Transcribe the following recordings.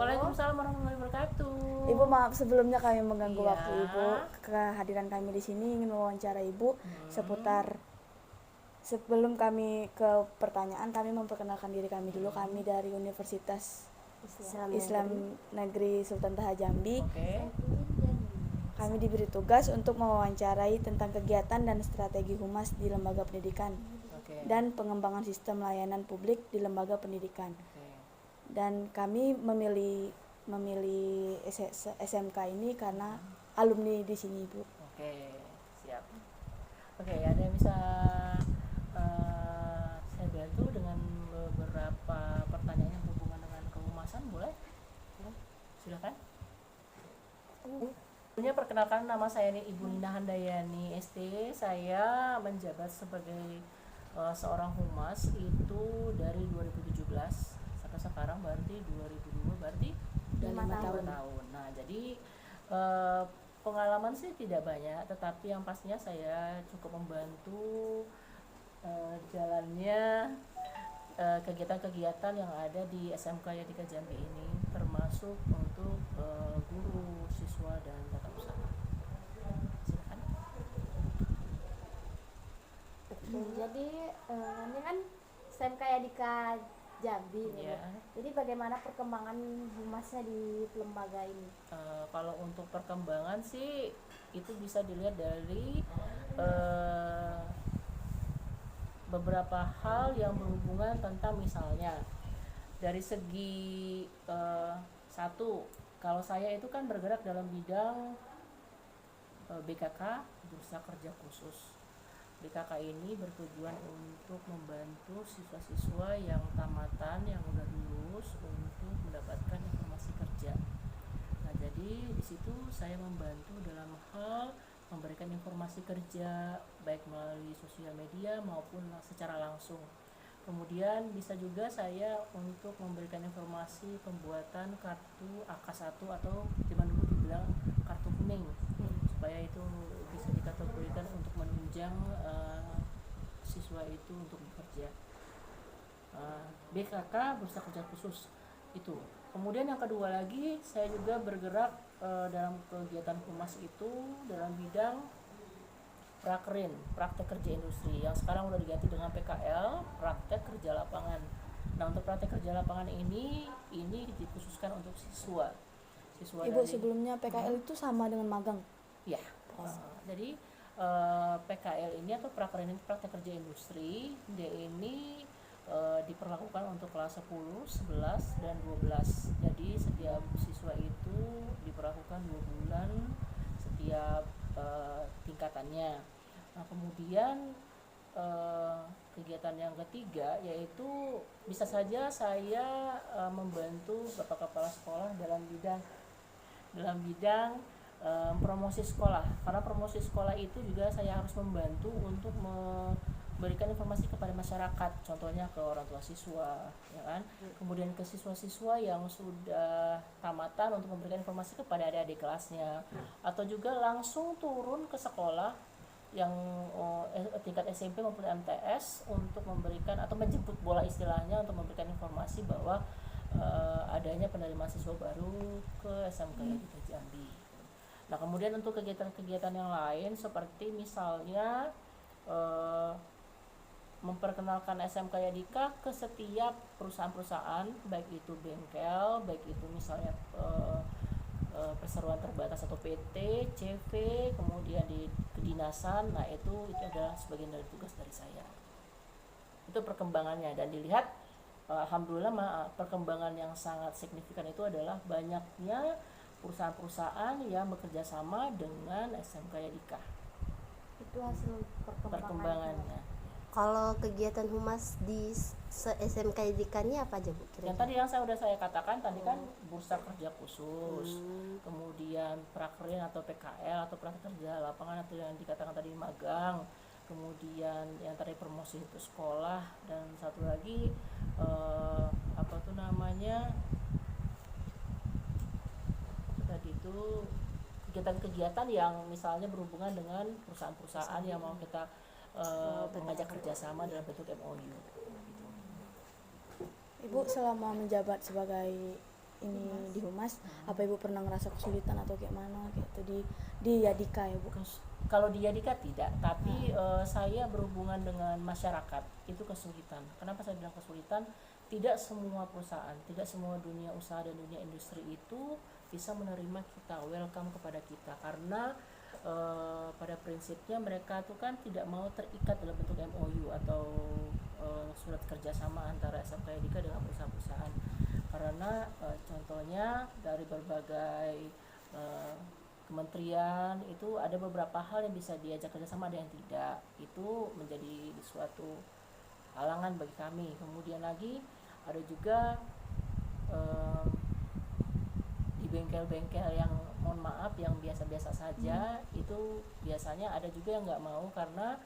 Waalaikumsalam warahmatullahi wabarakatuh. Ibu, maaf sebelumnya kami mengganggu Iya. waktu Ibu. Kehadiran kami di sini ingin mewawancara Ibu seputar. Sebelum kami ke pertanyaan, kami memperkenalkan diri kami dulu. Kami dari Universitas Islam Negeri Sultan Taha Jambi. Oke. Kami diberi tugas untuk mewawancarai tentang kegiatan dan strategi humas di lembaga pendidikan Oke. dan pengembangan sistem layanan publik di lembaga pendidikan. Oke. Dan kami memilih SMK ini karena alumni di sini, Bu. Oke, siap. Oke, ada yang bisa saya bantu dengan beberapa pertanyaan yang berhubungan dengan kehumasan, boleh? Silakan. Sebelumnya perkenalkan, nama saya ini Ibu Nina Handayani ST. Saya menjabat sebagai seorang humas itu dari 2017 sampai sekarang, berarti 2002, berarti 5 tahun. Nah, jadi pengalaman sih tidak banyak, tetapi yang pastinya saya cukup membantu jalannya kegiatan-kegiatan yang ada di SMK Yadika Jambi ini, termasuk untuk guru, siswa, dan tata usaha. Silakan. Jadi ini kan SMK Yadika Jambi nih, Ya. Bu. Jadi bagaimana perkembangan humasnya di lembaga ini? Kalau untuk perkembangan sih itu bisa dilihat dari beberapa hal yang berhubungan tentang, misalnya dari segi satu, kalau saya itu kan bergerak dalam bidang BKK, Bursa Kerja Khusus. BKK ini bertujuan untuk membantu siswa-siswa yang tamatan, yang udah lulus, untuk mendapatkan informasi kerja. Nah, jadi di situ saya membantu dalam hal memberikan informasi kerja baik melalui sosial media maupun secara langsung. Kemudian bisa juga saya untuk memberikan informasi pembuatan kartu AK1 atau zaman dulu dibilang kartu kuning, supaya itu bisa dikategorikan untuk menunjang siswa itu untuk bekerja. BKK, Bursa Kerja Khusus itu. Kemudian yang kedua lagi, saya juga bergerak dalam kegiatan humas itu dalam bidang Prakrin, praktek kerja industri, yang sekarang udah diganti dengan PKL, praktek kerja lapangan. Nah, untuk praktek kerja lapangan ini dikhususkan untuk siswa. Ibu, sebelumnya PKL itu sama dengan magang? Ya. Jadi PKL ini atau Prakrin ini praktek kerja industri, dia ini diperlakukan untuk kelas 10, 11, dan 12. Jadi setiap siswa itu diperlakukan 2 bulan setiap tingkatannya. Nah, kemudian kegiatan yang ketiga yaitu bisa saja saya membantu Bapak Kepala Sekolah dalam bidang promosi sekolah, karena promosi sekolah itu juga saya harus membantu untuk memberikan informasi kepada masyarakat, contohnya ke orang tua siswa, ya kan, kemudian ke siswa-siswa yang sudah tamatan untuk memberikan informasi kepada adik-adik kelasnya, atau juga langsung turun ke sekolah yang tingkat SMP maupun MTS untuk memberikan atau menjemput bola istilahnya, untuk memberikan informasi bahwa adanya penerimaan siswa baru ke SMK Yadika Jambi. Nah, kemudian untuk kegiatan-kegiatan yang lain seperti misalnya memperkenalkan SMK Yadika ke setiap perusahaan-perusahaan, baik itu bengkel, baik itu misalnya perseroan terbatas atau PT, CV, kemudian di kedinasan. Nah, itu adalah sebagian dari tugas dari saya. Itu perkembangannya, dan dilihat alhamdulillah perkembangan yang sangat signifikan itu adalah banyaknya perusahaan-perusahaan yang bekerja sama dengan SMK Yadika. Itu hasil perkembangannya. Kalau kegiatan humas di SMK Yadika ini apa aja, Bu? Yang tadi yang saya katakan tadi kan Bursa Kerja Khusus, kemudian Prakrin atau PKL atau praktek kerja lapangan atau yang dikatakan tadi magang, kemudian yang tadi promosi itu sekolah, dan satu lagi tadi itu kegiatan-kegiatan yang misalnya berhubungan dengan perusahaan-perusahaan yang mau kita mengajak kerjasama dalam bentuk MOU. Ibu selama menjabat sebagai ini di Humas, apa Ibu pernah ngerasa kesulitan atau kayak mana gitu di Yadika ya Bu? Kalau di Yadika tidak, tapi saya berhubungan dengan masyarakat itu kesulitan. Kenapa saya bilang kesulitan? Tidak semua perusahaan, tidak semua dunia usaha dan dunia industri itu bisa menerima kita, welcome kepada kita, karena pada prinsipnya mereka tuh kan tidak mau terikat dalam bentuk MOU atau surat kerjasama antara SMK Yadika dengan perusahaan-perusahaan, karena contohnya dari berbagai kementerian itu ada beberapa hal yang bisa diajak kerjasama, ada yang tidak. Itu menjadi suatu halangan bagi kami. Kemudian lagi ada juga di bengkel-bengkel yang mohon maaf yang biasa-biasa saja, itu biasanya ada juga yang nggak mau karena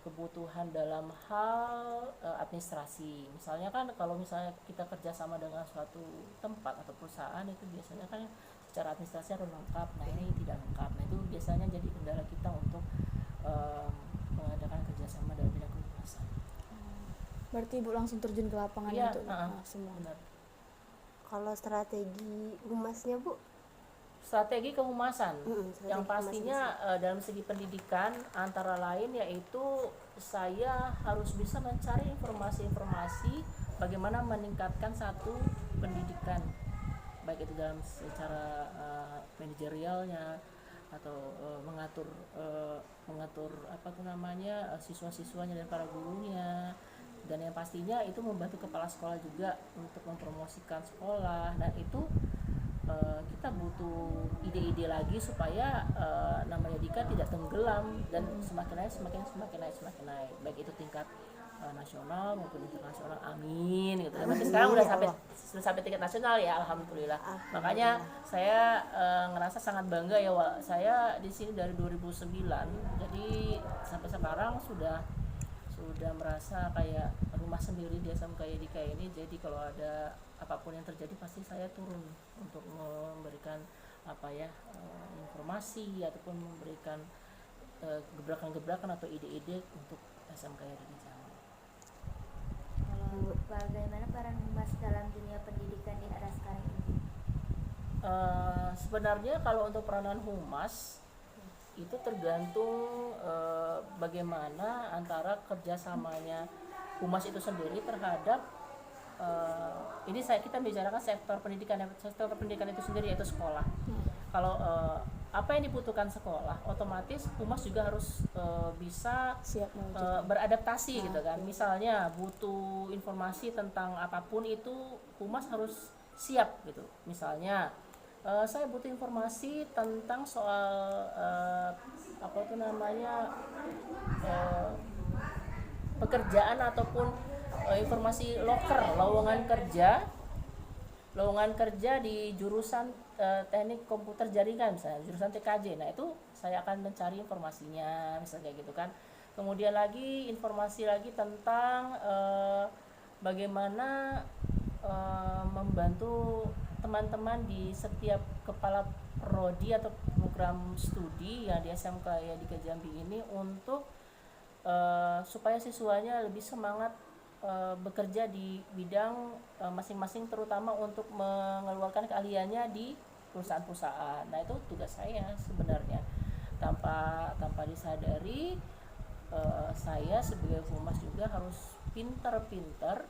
kebutuhan dalam hal administrasi. Misalnya kan kalau misalnya kita kerjasama dengan suatu tempat atau perusahaan, itu biasanya kan secara administrasi harus lengkap. Nah ini tidak lengkap. Nah itu biasanya jadi kendala kita untuk mengadakan kerjasama dalam bidang kehumasan. Berarti Ibu langsung terjun ke lapangan Iya, untuk semua. benar. Kalau strategi humasnya Bu? Strategi kehumasan strategi yang pastinya dalam segi pendidikan antara lain yaitu saya harus bisa mencari informasi-informasi bagaimana meningkatkan satu pendidikan, baik itu dalam secara manajerialnya atau mengatur apa tuh namanya siswa-siswanya dan para gurunya, dan yang pastinya itu membantu kepala sekolah juga untuk mempromosikan sekolah. Dan itu kita butuh ide-ide lagi supaya nama Yadika tidak tenggelam dan semakin naik, baik itu tingkat nasional maupun internasional, amin gitu. Tapi sekarang sudah sampai tingkat nasional ya, alhamdulillah. Makanya saya ngerasa sangat bangga ya, saya di sini dari 2009, jadi sampai sekarang sudah merasa kayak rumah sendiri di SMK Yadika ini. Jadi kalau ada apapun yang terjadi pasti saya turun untuk memberikan informasi ataupun memberikan gebrakan-gebrakan atau ide-ide untuk SMK Yadika Jambi. Kalau bagaimana peran humas dalam dunia pendidikan di era sekarang ini? Sebenarnya kalau untuk peranan humas itu tergantung bagaimana antara kerjasamanya humas itu sendiri terhadap ini kita bicarakan sektor pendidikan itu sendiri, yaitu sekolah. Kalau apa yang dibutuhkan sekolah, otomatis humas juga harus bisa Siap beradaptasi gitu kan. Misalnya butuh informasi tentang apapun itu humas harus siap gitu. Misalnya saya butuh informasi tentang soal pekerjaan ataupun informasi lowongan kerja di jurusan teknik komputer jaringan, misalnya jurusan TKJ. Nah itu saya akan mencari informasinya, misalnya kayak gitu kan. Kemudian lagi informasi lagi tentang bagaimana membantu teman-teman di setiap kepala prodi atau program studi yang di SMK Yadika Jambi ini untuk supaya siswanya lebih semangat bekerja di bidang masing-masing, terutama untuk mengeluarkan keahliannya di perusahaan-perusahaan. Nah itu tugas saya sebenarnya. Tanpa disadari saya sebagai humas juga harus pintar-pintar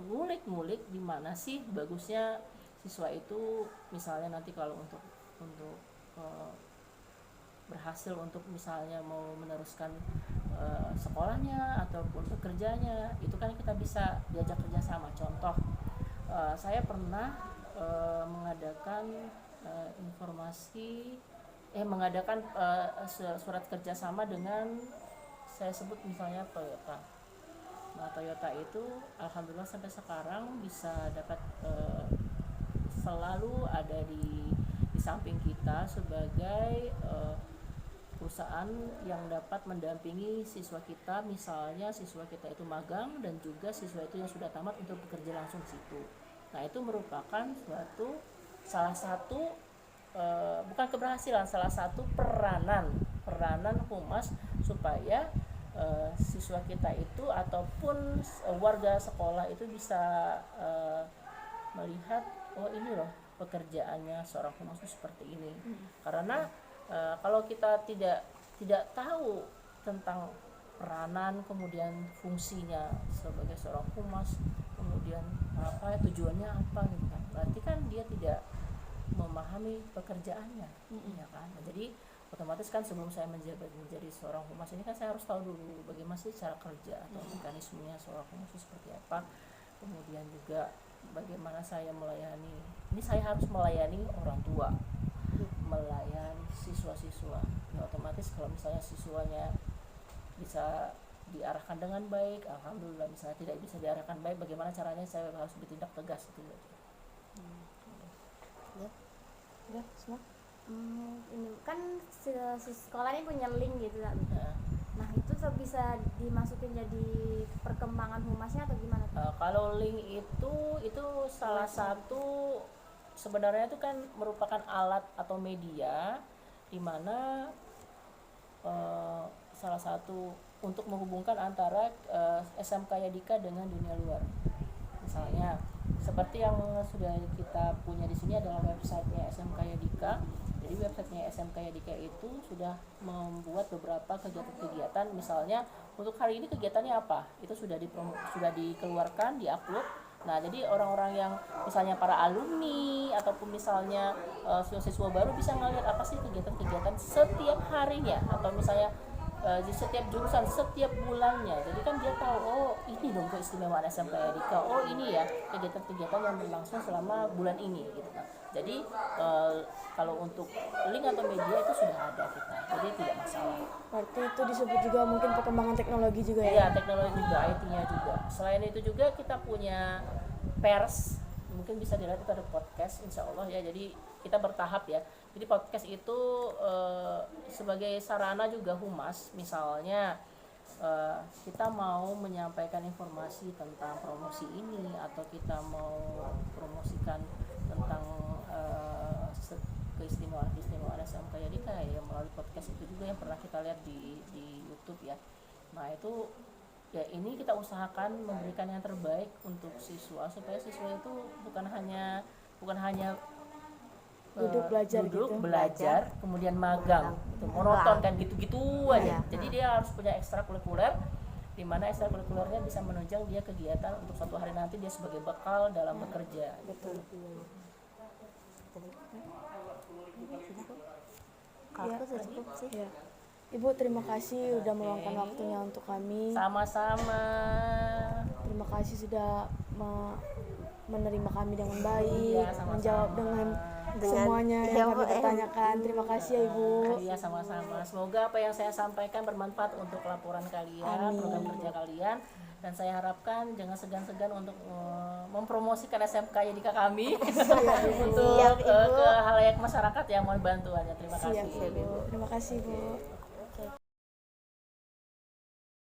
mengulik-ngulik di mana sih bagusnya siswa itu, misalnya nanti kalau untuk berhasil untuk misalnya mau meneruskan sekolahnya ataupun bekerjanya, itu kan kita bisa diajak kerjasama. Contoh, saya pernah mengadakan surat kerjasama dengan, saya sebut misalnya Toyota. Nah Toyota itu alhamdulillah sampai sekarang bisa dapat selalu ada di samping kita sebagai perusahaan yang dapat mendampingi siswa kita. Misalnya siswa kita itu magang dan juga siswa itu yang sudah tamat untuk bekerja langsung di situ. Nah itu merupakan salah satu bukan keberhasilan, salah satu peranan humas supaya siswa kita itu ataupun warga sekolah itu bisa melihat, oh ini loh pekerjaannya seorang humas itu seperti ini. Karena kalau kita tidak tahu tentang peranan, kemudian fungsinya sebagai seorang humas, kemudian apa tujuannya apa gitu kan, berarti kan dia tidak memahami pekerjaannya, ya kan. Nah, jadi otomatis kan sebelum saya menjadi seorang humas ini kan saya harus tahu dulu bagaimana sih cara kerja atau mekanismenya seorang humas itu seperti apa. Kemudian juga bagaimana saya melayani, ini saya harus melayani orang tua, melayani siswa-siswa. Ya, otomatis kalau misalnya siswanya bisa diarahkan dengan baik, alhamdulillah. Misalnya tidak bisa diarahkan baik, bagaimana caranya saya harus bertindak tegas gitu. Udah semua. Ini kan sekolah ini punya link gitu kan. Nah, Nah itu tuh bisa dimasukin jadi perkembangan humasnya atau gimana tuh? kalau link itu salah satu, sebenarnya itu kan merupakan alat atau media di mana salah satu untuk menghubungkan antara SMK Yadika dengan dunia luar. Misalnya seperti yang sudah kita punya di sini adalah websitenya SMK Yadika. Jadi websitenya SMK Yadika itu sudah membuat beberapa kegiatan-kegiatan. Misalnya untuk hari ini kegiatannya apa? Itu sudah dikeluarkan, diupload. Nah, jadi orang-orang yang misalnya para alumni ataupun misalnya siswa baru bisa ngelihat apa sih kegiatan-kegiatan setiap harinya, atau misalnya di setiap jurusan setiap bulannya. Jadi kan dia tahu, oh ini dong keistimewaan SMK Yadika, oh ini ya kegiatan-kegiatan yang berlangsung selama bulan ini gitu kan. Jadi kalau untuk link atau media itu sudah ada kita, jadi tidak masalah. Berarti itu disebut juga mungkin perkembangan teknologi juga ya? Iya, teknologi juga, IT-nya juga. Selain itu juga kita punya pers, mungkin bisa dilihat itu ada podcast, insya Allah ya. Jadi kita bertahap ya. Jadi podcast itu sebagai sarana juga humas. Misalnya kita mau menyampaikan informasi tentang promosi ini, atau kita mau promosikan tentang keistimewaan SMK Yadika ya, melalui podcast itu juga yang pernah kita lihat di YouTube ya. Nah itu ya, ini kita usahakan memberikan yang terbaik untuk siswa, supaya siswa itu bukan hanya Duduk belajar kemudian magang gitu, monoton kan gitu-gitu aja. Jadi dia harus punya ekstrakurikuler, di mana ekstrakurikulernya bisa menunjang dia kegiatan untuk suatu hari nanti dia sebagai bekal dalam bekerja. Betul. Kalau Ya. aku sudah cukup sih. Ya. Ibu terima kasih udah meluangkan waktunya untuk kami. Sama-sama. Terima kasih sudah menerima kami dengan baik, Iya, sama-sama. menjawab dengan semuanya yang kami pertanyakan. Terima kasih ya Ibu. Iya, sama-sama. Semoga apa yang saya sampaikan bermanfaat untuk laporan kalian, Amin. program kerja kalian, dan saya harapkan jangan segan-segan untuk mempromosikan SMK Yadika kami untuk Siap, Ibu. ke halayak masyarakat yang mau bantuannya. Terima Siap kasih. Ibu. Terima kasih Bu.